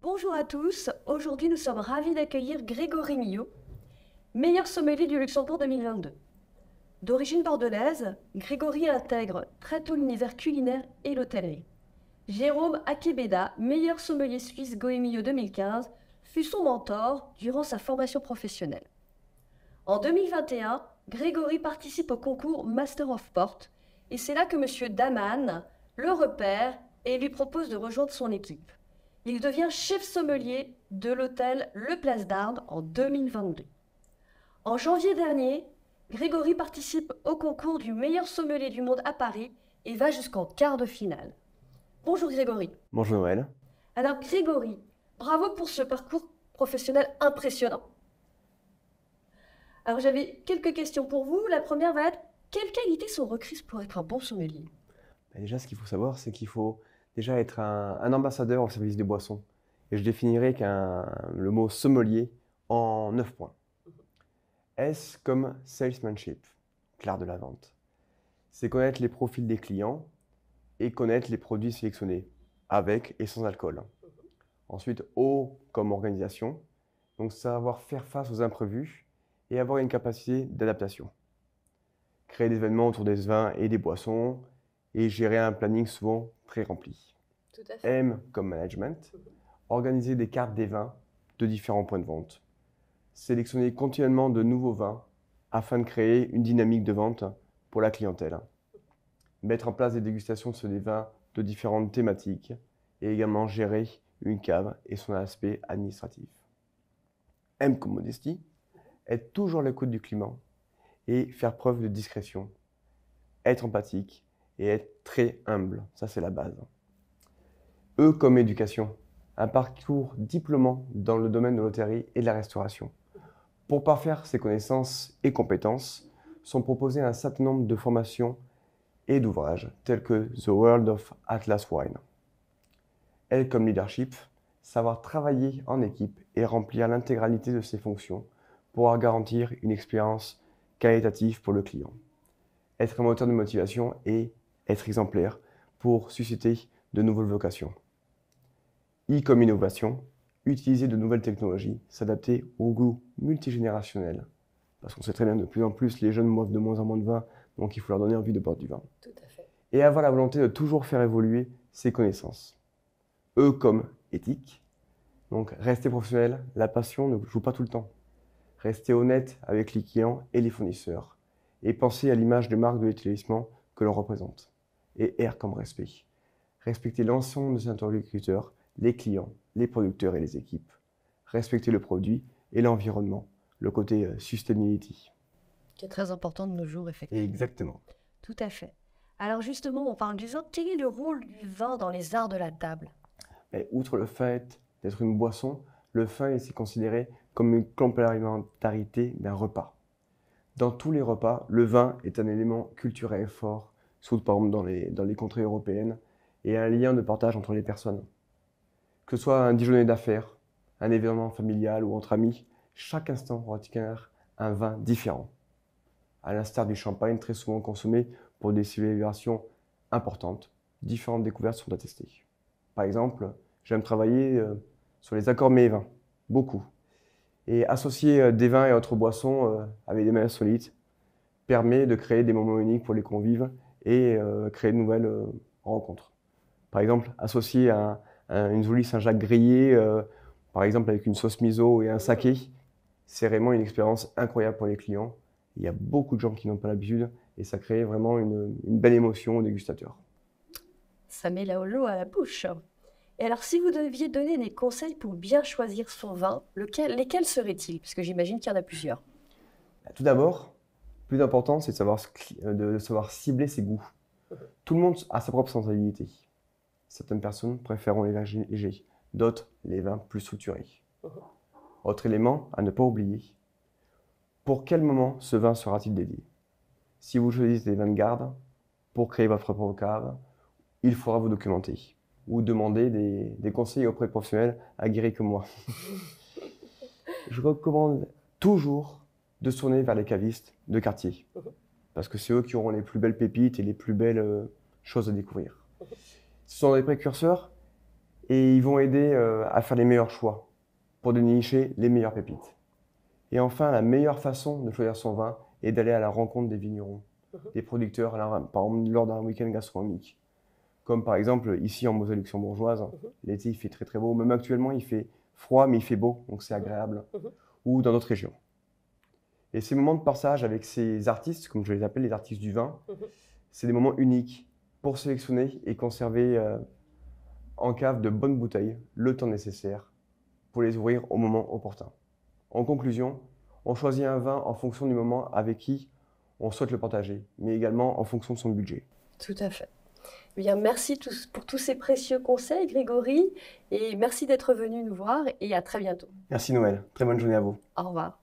Bonjour à tous, aujourd'hui nous sommes ravis d'accueillir Grégory Millot, meilleur sommelier du Luxembourg 2022. D'origine bordelaise, Grégory intègre très tôt l'univers culinaire et l'hôtellerie. Jérôme Akebeda, meilleur sommelier suisse Goemio 2015, fut son mentor durant sa formation professionnelle. En 2021, Grégory participe au concours Master of Port et c'est là que M. Daman le repère et lui propose de rejoindre son équipe. Il devient chef sommelier de l'hôtel Le Place d'Ardes en 2022. En janvier dernier, Grégory participe au concours du meilleur sommelier du monde à Paris et va jusqu'en quart de finale. Bonjour Grégory. Bonjour Noël. Alors Grégory, bravo pour ce parcours professionnel impressionnant. Alors j'avais quelques questions pour vous. La première va être, quelles qualités sont requises pour être un bon sommelier? Déjà, ce qu'il faut savoir, c'est qu'il faut déjà être un ambassadeur au service des boissons. Et je définirais le mot sommelier en 9 points. S comme salesmanship, l'art de la vente. C'est connaître les profils des clients et connaître les produits sélectionnés, avec et sans alcool. Ensuite, O comme organisation, donc savoir faire face aux imprévus et avoir une capacité d'adaptation. Créer des événements autour des vins et des boissons et gérer un planning souvent très rempli. Tout à fait. M comme management, organiser des cartes des vins de différents points de vente. Sélectionner continuellement de nouveaux vins afin de créer une dynamique de vente pour la clientèle. Mettre en place des dégustations sur des vins de différentes thématiques et également gérer une cave et son aspect administratif. M comme modestie, être toujours à l'écoute du client et faire preuve de discrétion, être empathique et être très humble, ça c'est la base. E comme éducation, un parcours diplômant dans le domaine de l'hôtellerie et de la restauration. Pour parfaire ses connaissances et compétences, sont proposés un certain nombre de formations et d'ouvrages tels que The World of Atlas Wine. L comme leadership, savoir travailler en équipe et remplir l'intégralité de ses fonctions pour garantir une expérience qualitative pour le client. Être un moteur de motivation et être exemplaire pour susciter de nouvelles vocations. I comme innovation, utiliser de nouvelles technologies, s'adapter au goût multigénérationnel. Parce qu'on sait très bien, de plus en plus, les jeunes boivent de moins en moins de vin, donc il faut leur donner envie de boire du vin. Tout à fait. Et avoir la volonté de toujours faire évoluer ses connaissances. E comme éthique, donc rester professionnel, la passion ne joue pas tout le temps. Rester honnête avec les clients et les fournisseurs. Et penser à l'image de marque de l'établissement que l'on représente. Et R comme respect. Respecter l'ensemble de ses interlocuteurs, les clients, les producteurs et les équipes. Respecter le produit et l'environnement, le côté sustainability. Qui est très important de nos jours, effectivement. Exactement. Tout à fait. Alors justement, on parle du vin. Quel est le rôle du vin dans les arts de la table? Et outre le fait d'être une boisson, le vin est considéré comme une complémentarité d'un repas. Dans tous les repas, le vin est un élément culturel fort, surtout par exemple dans les contrées européennes, et un lien de partage entre les personnes. Que ce soit un déjeuner d'affaires, un événement familial ou entre amis, chaque instant requiert un vin différent. À l'instar du champagne, très souvent consommé pour des célébrations importantes, différentes découvertes sont attestées. Par exemple, j'aime travailler sur les accords mets et vins, beaucoup. Et associer des vins et autres boissons avec des mets insolites permet de créer des moments uniques pour les convives et créer de nouvelles rencontres. Par exemple, associer une jolie Saint-Jacques grillée, par exemple avec une sauce miso et un saké, c'est vraiment une expérience incroyable pour les clients. Il y a beaucoup de gens qui n'ont pas l'habitude et ça crée vraiment une belle émotion aux dégustateurs. Ça met l'eau à la bouche. Et alors, si vous deviez donner des conseils pour bien choisir son vin, lesquels seraient-ils? Parce que j'imagine qu'il y en a plusieurs. Tout d'abord, le plus important, c'est de savoir cibler ses goûts. Tout le monde a sa propre sensibilité. Certaines personnes préfèrent les vins légers, d'autres les vins plus structurés. Autre élément à ne pas oublier, pour quel moment ce vin sera-t-il dédié? Si vous choisissez des vins de garde pour créer votre propre cave, il faudra vous documenter ou demander des conseils auprès de professionnels aguerris comme moi. Je recommande toujours de se tourner vers les cavistes de quartier parce que c'est eux qui auront les plus belles pépites et les plus belles choses à découvrir. Ce sont des précurseurs et ils vont aider à faire les meilleurs choix pour dénicher les meilleures pépites. Et enfin, la meilleure façon de choisir son vin est d'aller à la rencontre des vignerons, des producteurs, par exemple lors d'un week-end gastronomique. Comme par exemple ici en Moselle luxembourgeoise, l'été il fait très très beau, même actuellement il fait froid mais il fait beau, donc c'est agréable, ou dans d'autres régions. Et ces moments de passage avec ces artistes, comme je les appelle les artistes du vin, c'est des moments uniques pour sélectionner et conserver en cave de bonnes bouteilles le temps nécessaire pour les ouvrir au moment opportun. En conclusion, on choisit un vin en fonction du moment avec qui on souhaite le partager, mais également en fonction de son budget. Tout à fait. Eh bien, merci pour tous ces précieux conseils, Grégory, et merci d'être venu nous voir et à très bientôt. Merci Noël, très bonne journée à vous. Au revoir.